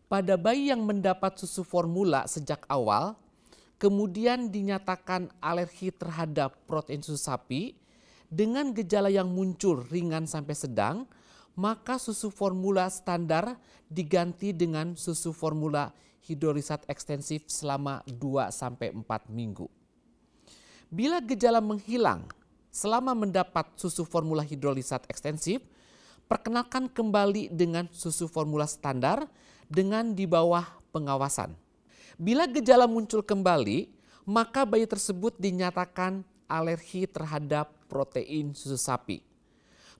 Pada bayi yang mendapat susu formula sejak awal, kemudian dinyatakan alergi terhadap protein susu sapi dengan gejala yang muncul ringan sampai sedang, maka susu formula standar diganti dengan susu formula hidrolisat ekstensif selama 2-4 minggu. Bila gejala menghilang selama mendapat susu formula hidrolisat ekstensif, perkenalkan kembali dengan susu formula standar dengan di bawah pengawasan. Bila gejala muncul kembali, maka bayi tersebut dinyatakan alergi terhadap protein susu sapi.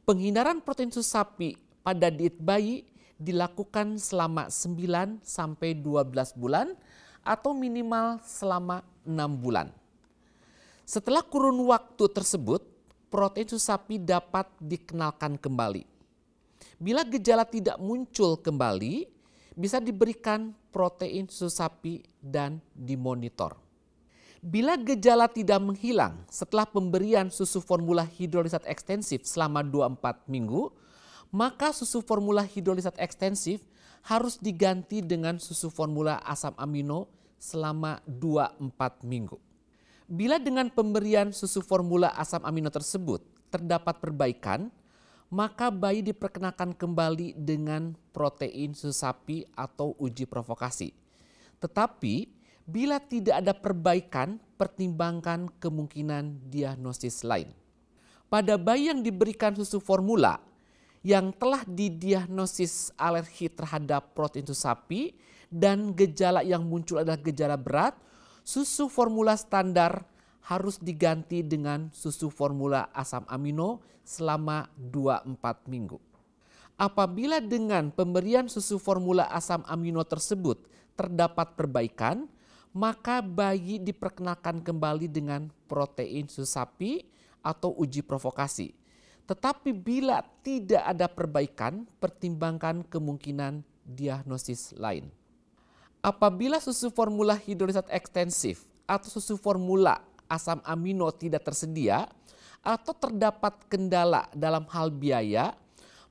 Penghindaran protein susu sapi pada diet bayi dilakukan selama 9-12 bulan atau minimal selama 6 bulan. Setelah kurun waktu tersebut, protein susu sapi dapat dikenalkan kembali. Bila gejala tidak muncul kembali, bisa diberikan protein susu sapi dan dimonitor. Bila gejala tidak menghilang setelah pemberian susu formula hidrolisat ekstensif selama 2-4 minggu, maka susu formula hidrolisat ekstensif harus diganti dengan susu formula asam amino selama 2-4 minggu. Bila dengan pemberian susu formula asam amino tersebut terdapat perbaikan, maka bayi diperkenakan kembali dengan protein susu sapi atau uji provokasi. Tetapi bila tidak ada perbaikan, pertimbangkan kemungkinan diagnosis lain. Pada bayi yang diberikan susu formula yang telah didiagnosis alergi terhadap protein susu sapi dan gejala yang muncul adalah gejala berat, susu formula standar harus diganti dengan susu formula asam amino selama 2-4 minggu. Apabila dengan pemberian susu formula asam amino tersebut terdapat perbaikan, maka bayi diperkenalkan kembali dengan protein susu sapi atau uji provokasi. Tetapi bila tidak ada perbaikan, pertimbangkan kemungkinan diagnosis lain. Apabila susu formula hidrolisat ekstensif atau susu formula asam amino tidak tersedia atau terdapat kendala dalam hal biaya,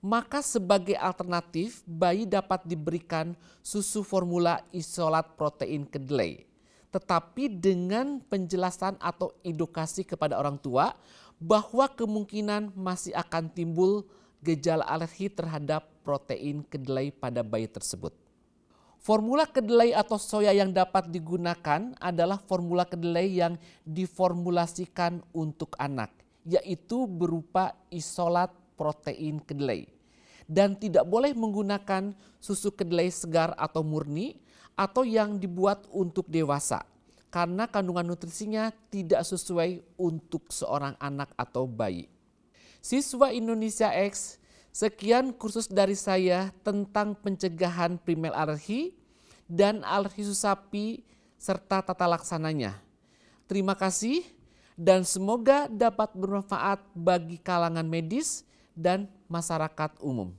maka sebagai alternatif bayi dapat diberikan susu formula isolat protein kedelai. Tetapi dengan penjelasan atau edukasi kepada orang tua bahwa kemungkinan masih akan timbul gejala alergi terhadap protein kedelai pada bayi tersebut. Formula kedelai atau soya yang dapat digunakan adalah formula kedelai yang diformulasikan untuk anak, yaitu berupa isolat protein kedelai. Dan tidak boleh menggunakan susu kedelai segar atau murni atau yang dibuat untuk dewasa, karena kandungan nutrisinya tidak sesuai untuk seorang anak atau bayi. Siswa Indonesia X, sekian kursus dari saya tentang pencegahan primer alergi dan alergi susu sapi serta tata laksananya. Terima kasih dan semoga dapat bermanfaat bagi kalangan medis dan masyarakat umum.